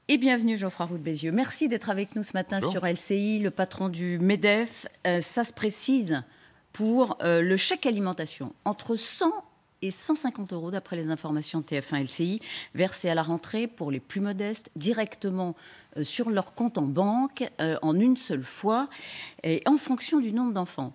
Et bienvenue Geoffroy Roux de Bézieux. Merci d'être avec nous ce matin sur LCI, le patron du MEDEF. Ça se précise pour le chèque alimentation. Entre 100 et 150 euros, d'après les informations de TF1 LCI, versés à la rentrée pour les plus modestes, directement sur leur compte en banque, en une seule fois, et en fonction du nombre d'enfants.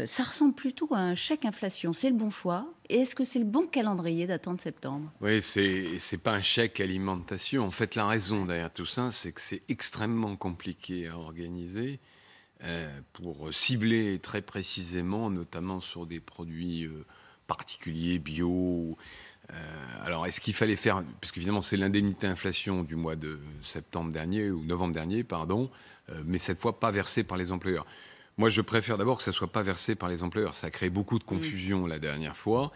Ça ressemble plutôt à un chèque inflation. C'est le bon choix? Et est-ce que c'est le bon calendrier d'attendre septembre? Oui, c'est pas un chèque alimentation. En fait, la raison derrière tout ça, c'est que c'est extrêmement compliqué à organiser pour cibler très précisément, notamment sur des produits particuliers, bio. Alors, est-ce qu'il fallait faire... Parce qu'évidemment, c'est l'indemnité inflation du mois de septembre dernier, ou novembre dernier, pardon, mais cette fois pas versée par les employeurs. Moi, je préfère d'abord que ça ne soit pas versé par les employeurs. Ça a créé beaucoup de confusion la dernière fois.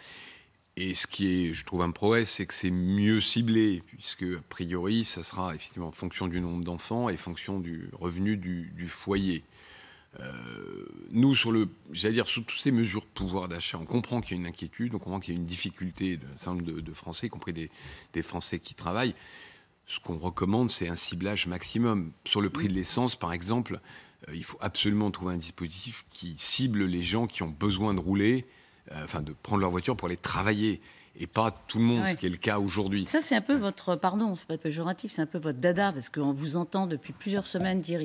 Et ce qui est, je trouve, un prouesse, c'est que c'est mieux ciblé, puisque, a priori, ça sera effectivement en fonction du nombre d'enfants et en fonction du revenu du foyer. Nous, sur toutes ces mesures de pouvoir d'achat, on comprend qu'il y a une inquiétude, on comprend qu'il y a une difficulté d'un certain nombre de Français, y compris des Français qui travaillent. Ce qu'on recommande, c'est un ciblage maximum. Sur le prix de l'essence, par exemple, il faut absolument trouver un dispositif qui cible les gens qui ont besoin de rouler, de prendre leur voiture pour aller travailler, et pas tout le monde, ce qui est le cas aujourd'hui. Ça, c'est un peu votre, pardon, c'est pas péjoratif, c'est un peu votre dada, parce qu'on vous entend depuis plusieurs semaines dire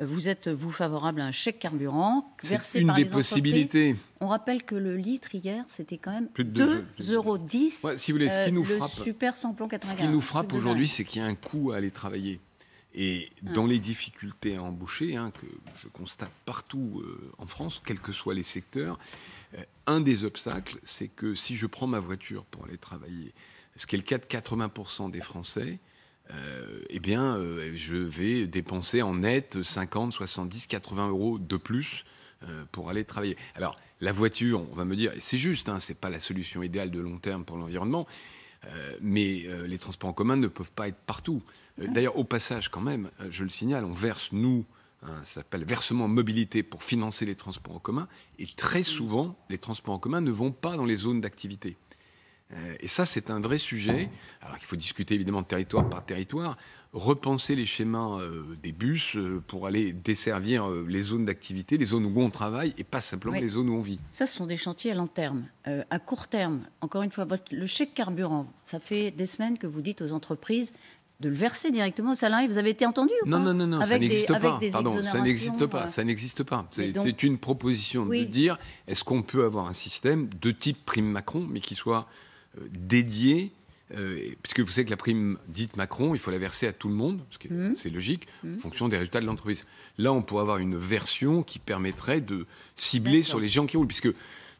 vous êtes favorable à un chèque carburant versé par les entreprises. C'est une des possibilités. On rappelle que le litre hier, c'était quand même 2,10 €. Ouais, si vous voulez, ce qui nous frappe, le super samplon 95. Ce qui nous frappe aujourd'hui, c'est qu'il y a un coût à aller travailler. Et dans les difficultés à embaucher, que je constate partout en France, quels que soient les secteurs, un des obstacles, c'est que si je prends ma voiture pour aller travailler, ce qui est le cas de 80% des Français, je vais dépenser en net 50, 70, 80 euros de plus pour aller travailler. Alors, la voiture, on va me dire, et c'est juste, c'est pas la solution idéale de long terme pour l'environnement, mais les transports en commun ne peuvent pas être partout. D'ailleurs, au passage, quand même, je le signale, on verse, nous, ça s'appelle versement mobilité pour financer les transports en commun, et très souvent, les transports en commun ne vont pas dans les zones d'activité. Et ça, c'est un vrai sujet. Alors qu'il faut discuter évidemment de territoire par territoire, repenser les schémas des bus pour aller desservir les zones d'activité, les zones où on travaille, et pas simplement les zones où on vit. Ça, ce sont des chantiers à long terme. À court terme, encore une fois, le chèque carburant, ça fait des semaines que vous dites aux entreprises de le verser directement aux salariés. Vous avez été entendu ou pas? Non, ça n'existe pas. Pardon, ça n'existe pas. Ça n'existe pas. C'est une proposition de dire, est-ce qu'on peut avoir un système de type prime Macron, mais qui soit dédié, puisque vous savez que la prime dite Macron, il faut la verser à tout le monde, ce qui est assez logique, en fonction des résultats de l'entreprise. Là, on pourrait avoir une version qui permettrait de cibler sur les gens qui roulent, puisque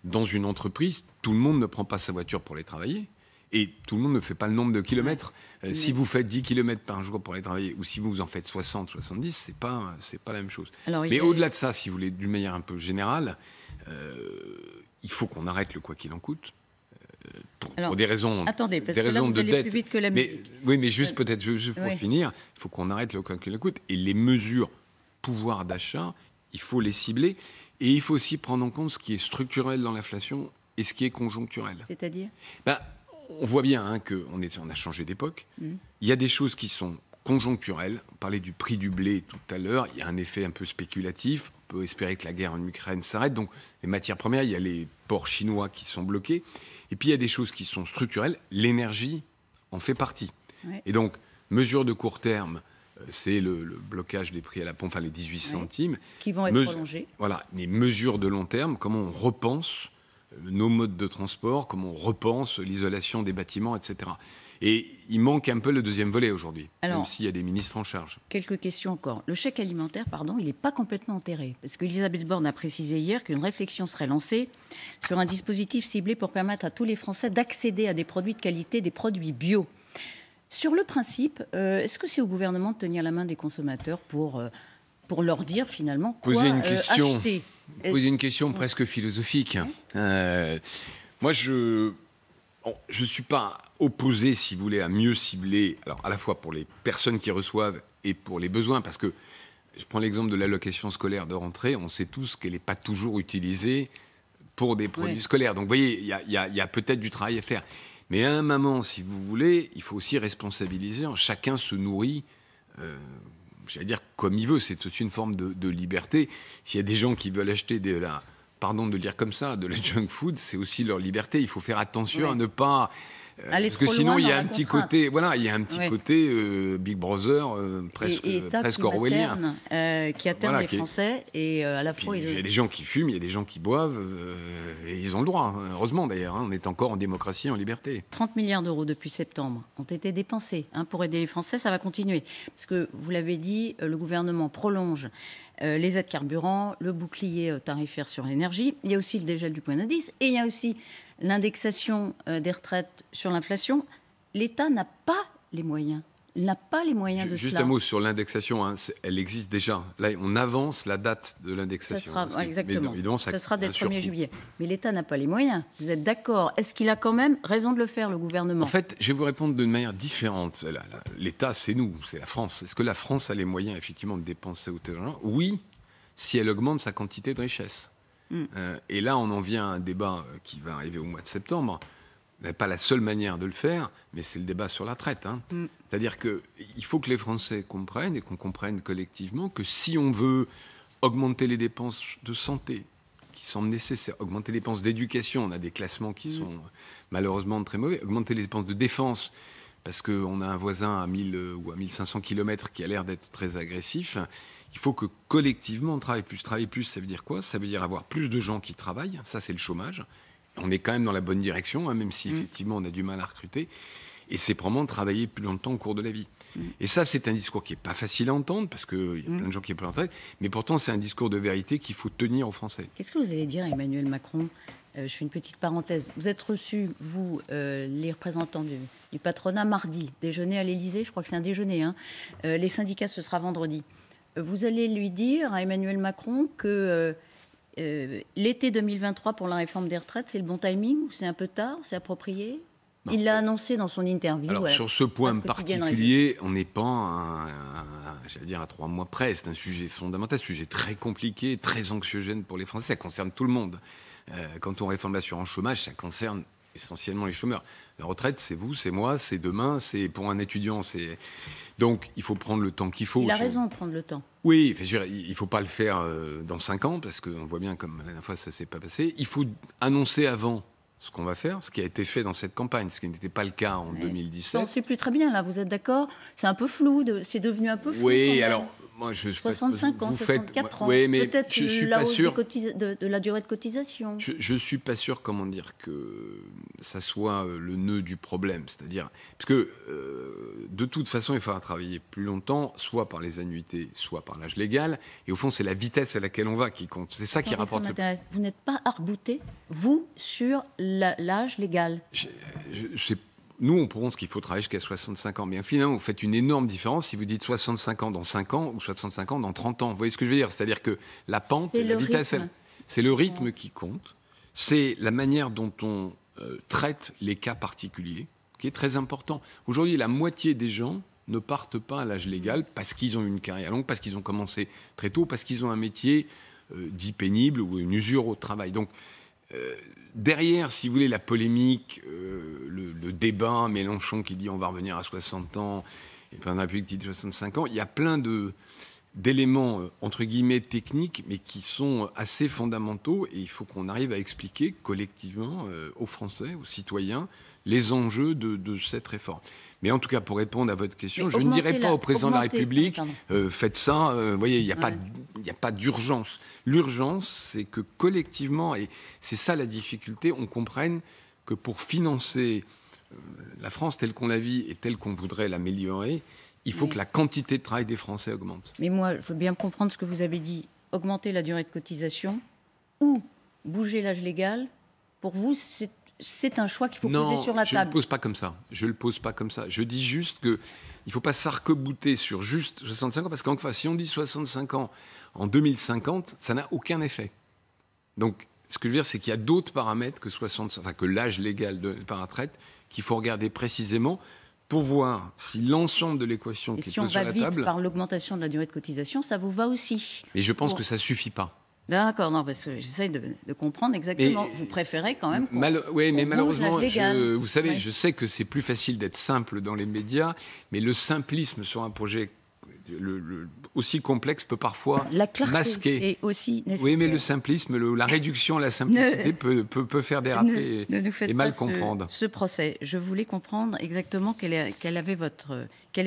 dans une entreprise, tout le monde ne prend pas sa voiture pour aller travailler. Et tout le monde ne fait pas le nombre de kilomètres. Si vous faites 10 kilomètres par jour pour aller travailler, ou si vous en faites 60, 70, c'est pas la même chose. Mais au-delà de ça, si vous voulez, d'une manière un peu générale, il faut qu'on arrête le quoi qu'il en coûte. Pour des raisons, attendez, parce que là, vous allez plus vite que la musique. Mais juste peut-être pour finir, il faut qu'on arrête le quoi qu'il en coûte. Et les mesures pouvoir d'achat, il faut les cibler. Et il faut aussi prendre en compte ce qui est structurel dans l'inflation et ce qui est conjoncturel. C'est-à-dire on voit bien qu'on a changé d'époque. Il y a des choses qui sont conjoncturelles. On parlait du prix du blé tout à l'heure. Il y a un effet un peu spéculatif. On peut espérer que la guerre en Ukraine s'arrête. Donc, les matières premières, il y a les ports chinois qui sont bloqués. Et puis, il y a des choses qui sont structurelles. L'énergie en fait partie. Et donc, mesure de court terme, c'est le blocage des prix à la pompe, les 18 centimes. Qui vont être prolongés. Voilà. Mais mesure de long terme, comment on repense nos modes de transport, comment on repense l'isolation des bâtiments, etc. Et il manque un peu le deuxième volet aujourd'hui, même s'il y a des ministres en charge. Quelques questions encore. Le chèque alimentaire, il n'est pas complètement enterré. Parce qu'Elisabeth Borne a précisé hier qu'une réflexion serait lancée sur un dispositif ciblé pour permettre à tous les Français d'accéder à des produits de qualité, des produits bio. Sur le principe, est-ce que c'est au gouvernement de tenir la main des consommateurs pour leur dire finalement quoi acheter? Poser une question presque philosophique. Moi, je ne suis pas opposé, si vous voulez, à mieux cibler, alors à la fois pour les personnes qui reçoivent et pour les besoins, parce que je prends l'exemple de l'allocation scolaire de rentrée, on sait tous qu'elle n'est pas toujours utilisée pour des produits scolaires. Donc, vous voyez, il y a peut-être du travail à faire. Mais à un moment, si vous voulez, il faut aussi responsabiliser. Chacun se nourrit, j'allais dire, comme il veut. C'est aussi une forme de liberté. S'il y a des gens qui veulent acheter pardon de le dire comme ça, de la junk food, c'est aussi leur liberté. Il faut faire attention à ne pas... parce que sinon, il y a un petit côté, Big Brother presque orwellien. Qui atterne les Français. Et à la fois, il y a des gens qui fument, il y a des gens qui boivent, et ils ont le droit. Heureusement d'ailleurs, on est encore en démocratie, en liberté. 30 milliards d'euros depuis septembre ont été dépensés pour aider les Français. Ça va continuer. Parce que, vous l'avez dit, le gouvernement prolonge les aides carburant, le bouclier tarifaire sur l'énergie. Il y a aussi le dégel du point d'indice. Et il y a aussi l'indexation des retraites sur l'inflation. L'État n'a pas les moyens. Il n'a pas les moyens de juste cela. Juste un mot sur l'indexation. Elle existe déjà. Là, on avance la date de l'indexation. Exactement. Évidemment, ça sera dès le 1er juillet. Mais l'État n'a pas les moyens. Vous êtes d'accord? Est-ce qu'il a quand même raison de le faire, le gouvernement? En fait, je vais vous répondre d'une manière différente. L'État, c'est nous, c'est la France. Est-ce que la France a les moyens, effectivement, de dépenser au terrain? Oui, si elle augmente sa quantité de richesse. Et là, on en vient à un débat qui va arriver au mois de septembre. Ce n'est pas la seule manière de le faire, mais c'est le débat sur la retraite. C'est-à-dire qu'il faut que les Français comprennent, et qu'on comprenne collectivement, que si on veut augmenter les dépenses de santé, qui sont nécessaires, augmenter les dépenses d'éducation, on a des classements qui sont malheureusement très mauvais, augmenter les dépenses de défense, parce qu'on a un voisin à 1000 ou à 1500 km qui a l'air d'être très agressif. Il faut que collectivement on travaille plus. Travailler plus, ça veut dire quoi? Ça veut dire avoir plus de gens qui travaillent. Ça, c'est le chômage. On est quand même dans la bonne direction, même si effectivement on a du mal à recruter. Et c'est probablement travailler plus longtemps au cours de la vie. Et ça, c'est un discours qui n'est pas facile à entendre, parce qu'il y a plein de gens qui ne peuvent pas l'entendre. Mais pourtant, c'est un discours de vérité qu'il faut tenir aux Français. Qu'est-ce que vous allez dire à Emmanuel Macron? Je fais une petite parenthèse. Vous êtes reçus, vous, les représentants du patronat, mardi. Déjeuner à l'Élysée, je crois que c'est un déjeuner. Les syndicats, ce sera vendredi. Vous allez lui dire à Emmanuel Macron que l'été 2023 pour la réforme des retraites, c'est le bon timing ou c'est un peu tard, c'est approprié? Non. Il l'a annoncé dans son interview. Alors, sur ce point particulier, on n'est pas à 3 mois près. C'est un sujet fondamental, un sujet très compliqué, très anxiogène pour les Français. Ça concerne tout le monde. Quand on réforme l'assurance chômage, ça concerne essentiellement les chômeurs. La retraite, c'est vous, c'est moi, c'est demain, c'est pour un étudiant. Donc, il faut prendre le temps qu'il faut. Il a raison de prendre le temps. Oui, il ne faut pas le faire dans 5 ans, parce qu'on voit bien comme la dernière fois, ça ne s'est pas passé. Il faut annoncer avant ce qu'on va faire, ce qui a été fait dans cette campagne, ce qui n'était pas le cas en 2017. On ne sait plus très bien, là, vous êtes d'accord? C'est un peu flou, c'est devenu un peu flou. Oui, alors... Moi, 65 ans, 64 ans, oui, mais peut-être je suis la pas hausse sûr de la durée de cotisation. Je ne suis pas sûr, comment dire, que ça soit le nœud du problème. C'est-à-dire, parce que de toute façon, il faudra travailler plus longtemps, soit par les annuités, soit par l'âge légal. Et au fond, c'est la vitesse à laquelle on va qui compte. C'est ça qui rapporte le plus. Vous n'êtes pas arc-bouté, vous, sur l'âge légal? Nous, on pense qu'il faut travailler jusqu'à 65 ans. Mais finalement, vous faites une énorme différence si vous dites 65 ans dans 5 ans ou 65 ans dans 30 ans. Vous voyez ce que je veux dire? C'est-à-dire que la pente, la vitesse, c'est le rythme qui compte. C'est la manière dont on traite les cas particuliers, qui est très important. Aujourd'hui, la moitié des gens ne partent pas à l'âge légal parce qu'ils ont une carrière longue, parce qu'ils ont commencé très tôt, parce qu'ils ont un métier dit pénible ou une usure au travail. Donc, derrière, si vous voulez, la polémique, le débat, Mélenchon qui dit on va revenir à 60 ans, et le président de la République qui dit 65 ans, il y a plein d'éléments, entre guillemets, techniques, mais qui sont assez fondamentaux, et il faut qu'on arrive à expliquer collectivement aux Français, aux citoyens, les enjeux de cette réforme. Mais en tout cas, pour répondre à votre question, je ne dirais pas au président de la République, faites ça, vous voyez, il n'y a pas d'urgence. L'urgence, c'est que collectivement, et c'est ça la difficulté, on comprenne que pour financer la France telle qu'on la vit et telle qu'on voudrait l'améliorer, il faut que la quantité de travail des Français augmente. Mais moi, je veux bien comprendre ce que vous avez dit. Augmenter la durée de cotisation ou bouger l'âge légal, pour vous, c'est un choix qu'il faut poser sur la table. Non, je ne le pose pas comme ça. Je dis juste qu'il ne faut pas s'arc-bouter sur juste 65 ans, parce qu'encore si on dit 65 ans en 2050, ça n'a aucun effet. Donc, ce que je veux dire, c'est qu'il y a d'autres paramètres que l'âge légal de la retraite qu'il faut regarder précisément pour voir si l'ensemble de l'équation qui est posée sur la table... Et si on va vite par l'augmentation de la durée de cotisation, ça vous va aussi? Mais je pense que ça ne suffit pas. D'accord, non, parce que j'essaye de comprendre exactement. Vous préférez quand même oui, mais malheureusement, vous savez, ouais. Je sais que c'est plus facile d'être simple dans les médias, mais le simplisme sur un projet aussi complexe peut parfois la clarté masquer. Est aussi nécessaire. Oui, mais le simplisme, la réduction à la simplicité peut faire déraper ne nous faites et mal pas comprendre. Ce procès. Je voulais comprendre exactement quelle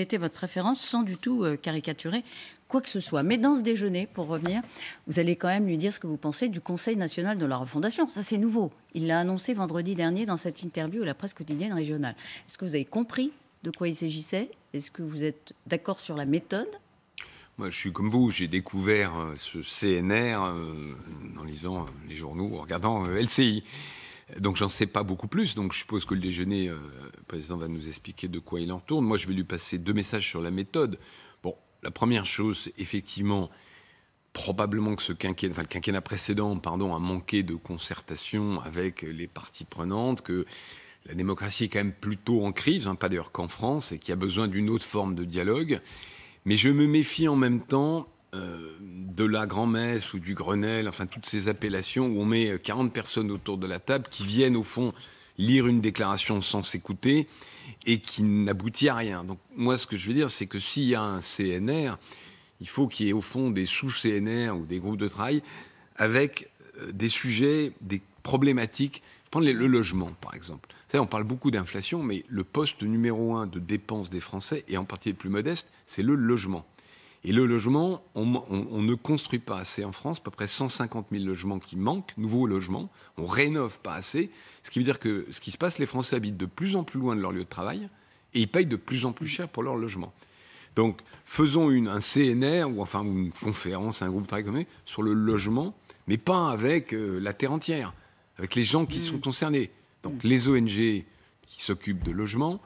était votre préférence, sans du tout caricaturer quoi que ce soit. Mais dans ce déjeuner, pour revenir, vous allez quand même lui dire ce que vous pensez du Conseil national de la refondation. Ça, c'est nouveau. Il l'a annoncé vendredi dernier dans cette interview à la presse quotidienne régionale. Est-ce que vous avez compris de quoi il s'agissait? Est-ce que vous êtes d'accord sur la méthode? Moi, je suis comme vous, j'ai découvert ce CNR en lisant les journaux, en regardant LCI. Donc, j'en sais pas beaucoup plus. Donc, je suppose que le déjeuner, le président va nous expliquer de quoi il en retourne. Moi, je vais lui passer 2 messages sur la méthode. Bon, la première chose, c'est effectivement, probablement que le quinquennat précédent, a manqué de concertation avec les parties prenantes, que la démocratie est quand même plutôt en crise, pas d'ailleurs qu'en France, et qu'il y a besoin d'une autre forme de dialogue. Mais je me méfie en même temps de la grand-messe ou du Grenelle, enfin toutes ces appellations où on met 40 personnes autour de la table qui viennent au fond lire une déclaration sans s'écouter et qui n'aboutit à rien. Donc moi, ce que je veux dire, c'est que s'il y a un CNR, il faut qu'il y ait au fond des sous-CNR ou des groupes de travail avec des sujets, des problématiques. Prendre le logement, par exemple. Vous savez, on parle beaucoup d'inflation, mais le poste numéro 1 de dépenses des Français, et en particulier les plus modestes, c'est le logement. Et le logement, on ne construit pas assez en France, à peu près 150 000 logements qui manquent, nouveaux logements. On rénove pas assez, ce qui veut dire que ce qui se passe, les Français habitent de plus en plus loin de leur lieu de travail et ils payent de plus en plus cher pour leur logement. Donc, faisons un CNR ou une conférence, un groupe de travail commun sur le logement, mais pas avec la terre entière, avec les gens qui sont concernés. Donc, les ONG qui s'occupent de logement,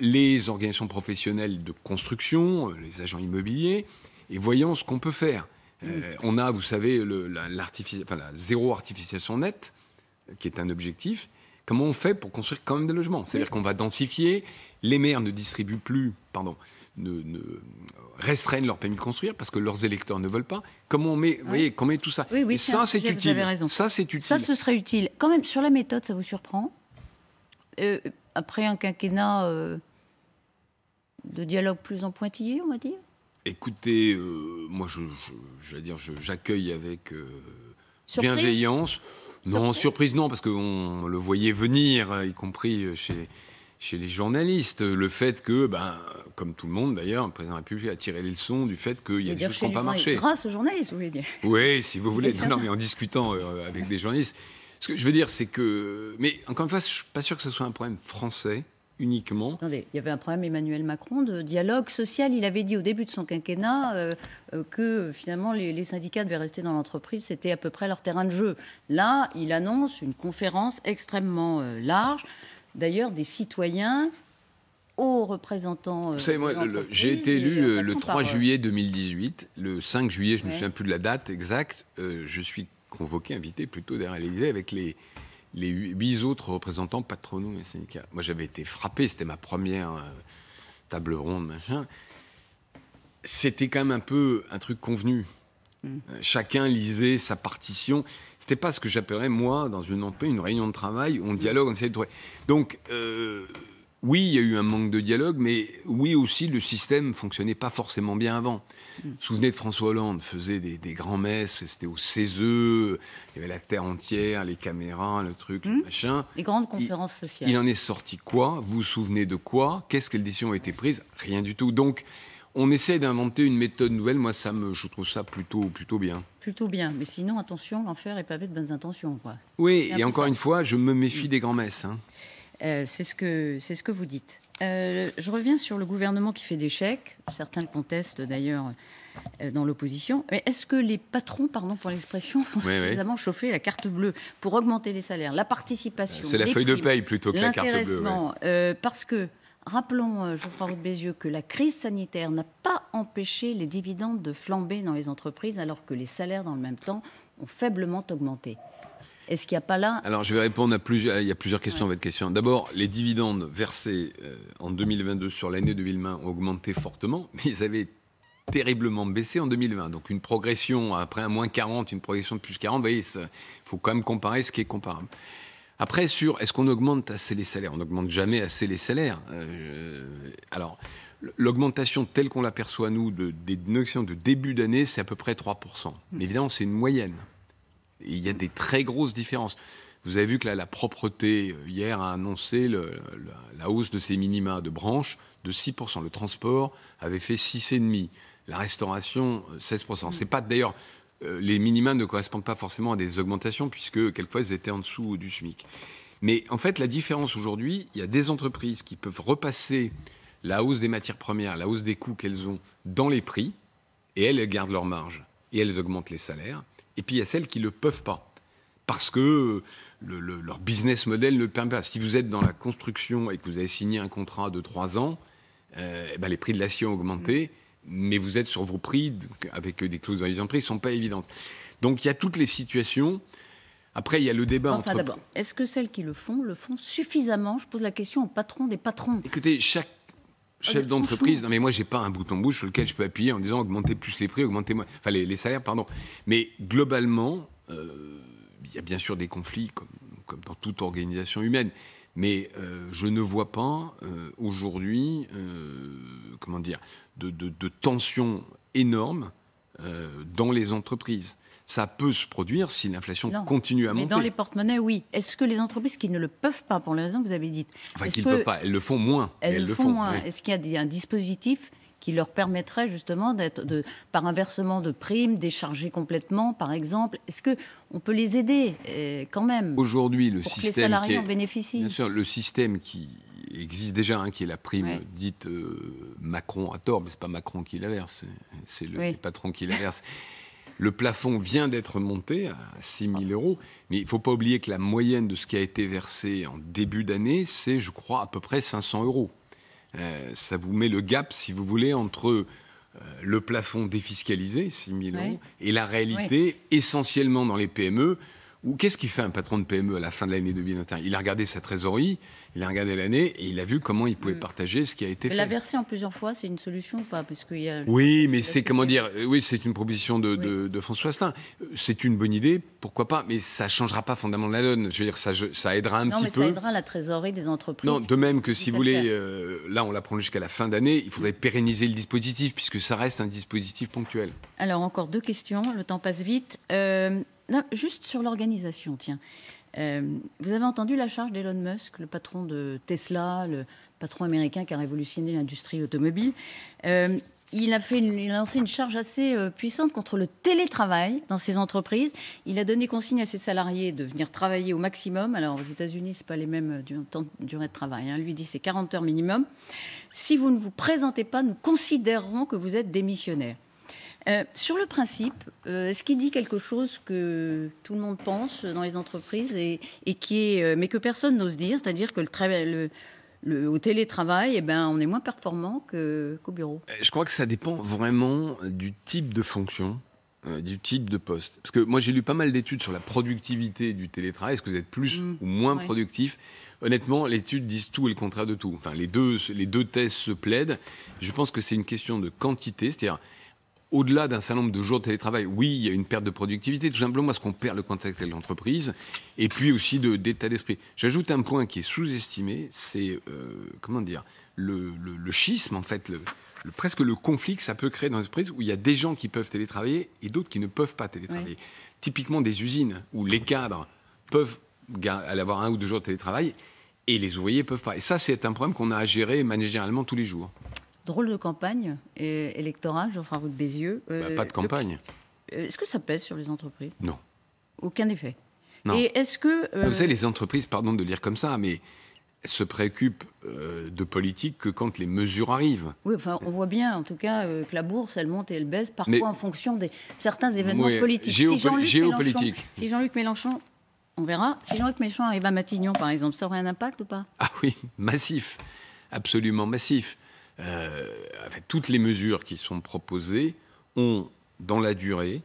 les organisations professionnelles de construction, les agents immobiliers, et voyons ce qu'on peut faire. On a, vous savez, la zéro artificialisation nette, qui est un objectif. Comment on fait pour construire quand même des logements? C'est-à-dire qu'on va densifier, les maires ne distribuent plus, ne restreignent leur permis de construire parce que leurs électeurs ne veulent pas. Comment on met, vous voyez, comment on met tout ça? Oui, ça, c'est utile. Vous avez raison. Ça, c'est utile. Ça, ce serait utile. Quand même, sur la méthode, ça vous surprend? Après un quinquennat de dialogue plus en pointillé, on va dire? Écoutez, moi, j'accueille avec bienveillance. Non, surprise non, parce qu'on le voyait venir, y compris chez les journalistes. Le fait que, comme tout le monde d'ailleurs, le président de la République a tiré les leçons du fait qu'il y a des choses qui n'ont pas marché. Grâce aux journalistes, vous voulez dire? Oui, si vous voulez. Non, mais en discutant avec des journalistes. Ce que je veux dire, c'est que... Mais encore une fois, je ne suis pas sûr que ce soit un problème français uniquement. Attendez, il y avait un problème Emmanuel Macron de dialogue social. Il avait dit au début de son quinquennat que finalement les syndicats devaient rester dans l'entreprise. C'était à peu près leur terrain de jeu. Là, il annonce une conférence extrêmement large. D'ailleurs, des citoyens aux représentants... Vous savez, moi, j'ai été élu le 3 juillet 2018. Le 5 juillet, je ne me souviens plus de la date exacte. Je suis convoqué, invité plutôt derrière l'Élysée avec les 8 autres représentants patronaux et syndicats. Moi, j'avais été frappé, c'était ma première table ronde, machin. C'était quand même un peu un truc convenu. Chacun lisait sa partition. C'était pas ce que j'appellerais, moi, dans une réunion de travail, où on dialogue, on essaie de trouver. Donc, oui, il y a eu un manque de dialogue, mais oui aussi, le système fonctionnait pas forcément bien avant. Vous vous souvenez de François Hollande, faisait des grands-messes, c'était au CESE, il y avait la terre entière, les caméras, le truc, le machin. Les grandes conférences sociales. Il en est sorti quoi? Vous vous souvenez de quoi? Quelle décision a été prise? Rien du tout. Donc, on essaie d'inventer une méthode nouvelle. Moi, je trouve ça plutôt bien. Plutôt bien. Mais sinon, attention, l'enfer est pavé de bonnes intentions, quoi. Oui, et encore une fois, je me méfie des grands-messes. C'est ce que vous dites. Je reviens sur le gouvernement qui fait des chèques. Certains le contestent d'ailleurs dans l'opposition. Mais est-ce que les patrons, pardon pour l'expression, font suffisamment chauffer la carte bleue pour augmenter les salaires, la participation? C'est la feuille de paye plutôt que la carte bleue. L'intéressement, parce que, rappelons, Geoffroy Roux de Bézieux, que la crise sanitaire n'a pas empêché les dividendes de flamber dans les entreprises alors que les salaires, dans le même temps, ont faiblement augmenté. Est-ce qu'il n'y a pas là... Alors, je vais répondre il y a plusieurs questions à votre question. D'abord, les dividendes versés en 2022 sur l'année 2020 ont augmenté fortement, mais ils avaient terriblement baissé en 2020. Donc une progression, après un moins 40, une progression de plus 40, vous voyez, il faut quand même comparer ce qui est comparable. Après, est-ce qu'on augmente assez les salaires? On n'augmente jamais assez les salaires. Alors, l'augmentation telle qu'on l'aperçoit, nous, des négociations de début d'année, c'est à peu près 3%. Mais évidemment, c'est une moyenne. Et il y a des très grosses différences. Vous avez vu que là, la propreté, hier, a annoncé la hausse de ses minima de branche de 6%. Le transport avait fait 6,5%. La restauration, 16%. C'est pas, d'ailleurs, les minima ne correspondent pas forcément à des augmentations, puisque quelquefois, ils étaient en dessous du SMIC. Mais en fait, la différence aujourd'hui, il y a des entreprises qui peuvent repasser la hausse des matières premières, la hausse des coûts qu'elles ont dans les prix, et elles gardent leur marge, et elles augmentent les salaires. Et puis, il y a celles qui ne le peuvent pas, parce que leur business model ne le permet pas. Si vous êtes dans la construction et que vous avez signé un contrat de 3 ans, les prix de l'acier ont augmenté, mais vous êtes sur vos prix, avec des clauses d'organisation de prix, qui ne sont pas évidentes. Donc, il y a toutes les situations. Après, il y a le débat entre... d'abord, est-ce que celles qui le font suffisamment? Je pose la question aux patrons des patrons. Écoutez, chaque chef d'entreprise... Non, mais moi, je n'ai pas un bouton bouche sur lequel je peux appuyer en disant augmentez plus les prix, augmentez moins... Enfin, les salaires, pardon. Mais globalement, il y a bien sûr des conflits, comme dans toute organisation humaine. Mais je ne vois pas aujourd'hui, de tensions énormes dans les entreprises. Ça peut se produire si l'inflation continue à monter. Mais dans les porte-monnaies, oui. Est-ce que les entreprises qui ne le peuvent pas, pour les raisons que vous avez dites... Enfin, qu'ils ne peuvent pas, elles le font moins. Elles le font moins. Oui. Est-ce qu'il y a un dispositif qui leur permettrait justement par un versement de primes, décharger complètement, par exemple? Est-ce qu'on peut les aider quand même? Aujourd'hui, pour que les salariés en bénéficient. Bien sûr, le système qui existe déjà, qui est la prime dite Macron à tort, mais ce n'est pas Macron qui la verse, c'est le patron qui la verse. Le plafond vient d'être monté à 6 000 €, mais il ne faut pas oublier que la moyenne de ce qui a été versé en début d'année, c'est, je crois, à peu près 500 €. Ça vous met le gap, si vous voulez, entre le plafond défiscalisé, 6 000 €, et la réalité, essentiellement dans les PME, où qu'est-ce qu'il fait un patron de PME à la fin de l'année 2021? Il a regardé sa trésorerie, il a regardé l'année, et il a vu comment il pouvait partager ce qui a été fait. La verser en plusieurs fois, c'est une solution ou pas? Parce qu'il y a... Oui, mais c'est, c'est une proposition de François Asselin. C'est une bonne idée, pourquoi pas, mais ça ne changera pas fondamentalement la donne. Je veux dire, ça aidera un petit peu. Non, mais ça aidera la trésorerie des entreprises. Non, de même que si vous voulez, là, on la prend jusqu'à la fin d'année, il faudrait pérenniser le dispositif, puisque ça reste un dispositif ponctuel. Alors, encore 2 questions, le temps passe vite. Non, juste sur l'organisation, tiens. Vous avez entendu la charge d'Elon Musk, le patron de Tesla, le patron américain qui a révolutionné l'industrie automobile. Il a lancé une charge assez puissante contre le télétravail dans ses entreprises. Il a donné consigne à ses salariés de venir travailler au maximum. Alors, aux États-Unis, ce n'est pas les mêmes temps de durée de travail. Lui dit c'est 40 heures minimum. Si vous ne vous présentez pas, nous considérerons que vous êtes démissionnaire. Sur le principe, est-ce qu'il dit quelque chose que tout le monde pense dans les entreprises mais que personne n'ose dire, c'est-à-dire que au télétravail, on est moins performant qu'au bureau? Je crois que ça dépend vraiment du type de fonction, du type de poste. Parce que moi, j'ai lu pas mal d'études sur la productivité du télétravail. Est-ce que vous êtes plus ou moins productif? Honnêtement, les études disent tout et le contraire de tout. Enfin, les deux thèses se plaident. Je pense que c'est une question de quantité, c'est-à-dire au-delà d'un certain nombre de jours de télétravail, oui, il y a une perte de productivité, tout simplement parce qu'on perd le contact avec l'entreprise, et puis aussi d'état d'esprit. J'ajoute un point qui est sous-estimé, c'est, le schisme, en fait, presque le conflit que ça peut créer dans l'entreprise, où il y a des gens qui peuvent télétravailler et d'autres qui ne peuvent pas télétravailler. Typiquement des usines, où les cadres peuvent aller avoir 1 ou 2 jours de télétravail, et les ouvriers ne peuvent pas. Et ça, c'est un problème qu'on a à gérer managérialement tous les jours. Drôle de campagne électorale, Geoffroy Roux de Bézieux. Pas de campagne. Est-ce que ça pèse sur les entreprises? Non. Aucun effet. Non. Et est-ce que... Vous savez, les entreprises, pardon de le dire comme ça, mais elles se préoccupent de politique que quand les mesures arrivent. Oui, enfin, on voit bien, en tout cas, que la bourse, elle monte et elle baisse, parfois en fonction de certains événements politiques. Géopolitique. Si Jean-Luc Mélenchon, on verra, si Jean-Luc Mélenchon arrive à Matignon, par exemple, ça aurait un impact ou pas? Ah oui, massif. Absolument massif. Toutes les mesures qui sont proposées ont, dans la durée,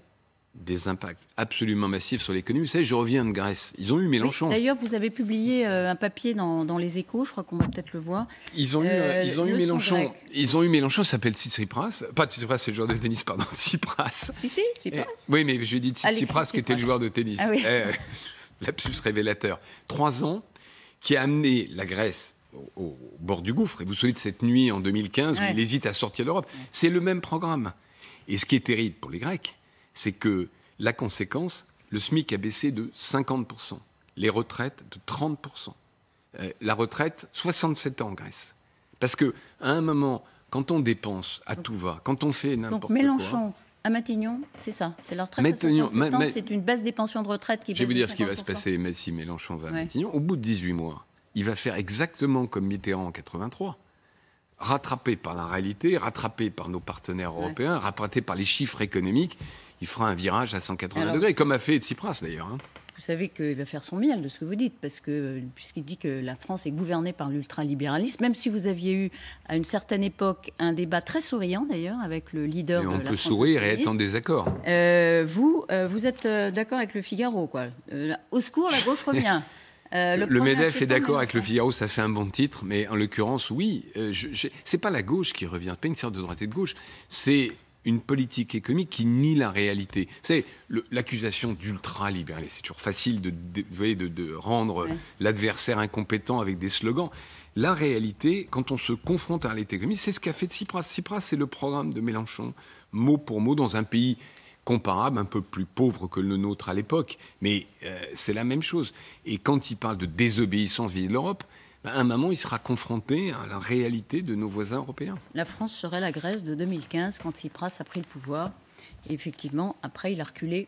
des impacts absolument massifs sur l'économie. Vous savez, je reviens de Grèce. Ils ont eu Mélenchon. Oui, d'ailleurs, vous avez publié un papier dans Les Échos, je crois qu'on va peut-être le voir. Ils ont eu Mélenchon. Ils ont eu Mélenchon, ça s'appelle Tsipras. Pas Tsipras, c'est le joueur de tennis, pardon. Tsipras. Tsipras. Oui, mais je lui ai dit Tsipras, qui était le joueur de tennis. Ah oui. Lapsus révélateur. 3 ans, qui a amené la Grèce au bord du gouffre. Et vous vous souvenez de cette nuit en 2015 où il hésite à sortir de l'Europe. C'est le même programme. Et ce qui est terrible pour les Grecs, c'est que la conséquence, le SMIC a baissé de 50%, les retraites de 30%. La retraite, 67 ans en Grèce. Parce qu'à un moment, quand on dépense à tout va, quand on fait n'importe quoi... Donc Mélenchon à Matignon, c'est ça, c'est la retraite à 67 ans, c'est une baisse des pensions de retraite qui baisse. Je vais vous dire ce qui va se passer si Mélenchon va à Matignon. Au bout de 18 mois, il va faire exactement comme Mitterrand en 83. Rattrapé par la réalité, rattrapé par nos partenaires européens, rattrapé par les chiffres économiques, il fera un virage à 180 degrés, comme a fait Tsipras d'ailleurs. Vous savez qu'il va faire son miel de ce que vous dites, puisqu'il dit que la France est gouvernée par l'ultralibéralisme, même si vous aviez eu à une certaine époque un débat très souriant d'ailleurs avec le leader de la France. On peut sourire et être en désaccord. Vous êtes d'accord avec le Figaro, quoi. Au secours, la gauche revient. Le MEDEF est d'accord avec le Figaro, ça fait un bon titre, mais en l'occurrence, oui, c'est pas la gauche qui revient, c'est pas une sorte de droite et de gauche, c'est une politique économique qui nie la réalité. C'est l'accusation d'ultra-libéralisme. C'est toujours facile de rendre l'adversaire incompétent avec des slogans. La réalité, quand on se confronte à la réalité économique, c'est ce qu'a fait Tsipras. Tsipras, c'est le programme de Mélenchon, mot pour mot, dans un pays comparable, un peu plus pauvre que le nôtre à l'époque, mais c'est la même chose. Et quand il parle de désobéissance vis-à-vis de l'Europe, à un moment, il sera confronté à la réalité de nos voisins européens. La France serait la Grèce de 2015, quand Tsipras a pris le pouvoir. Et effectivement, après, il a reculé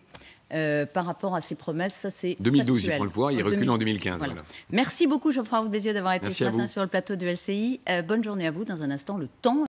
par rapport à ses promesses. Ça, c'est 2012, factuel. Il prend le pouvoir, il recule en 2015. Voilà. Merci beaucoup, Geoffroy Roux Bézieux, d'avoir été Merci ce matin sur le plateau de LCI. Bonne journée à vous. Dans un instant, le temps.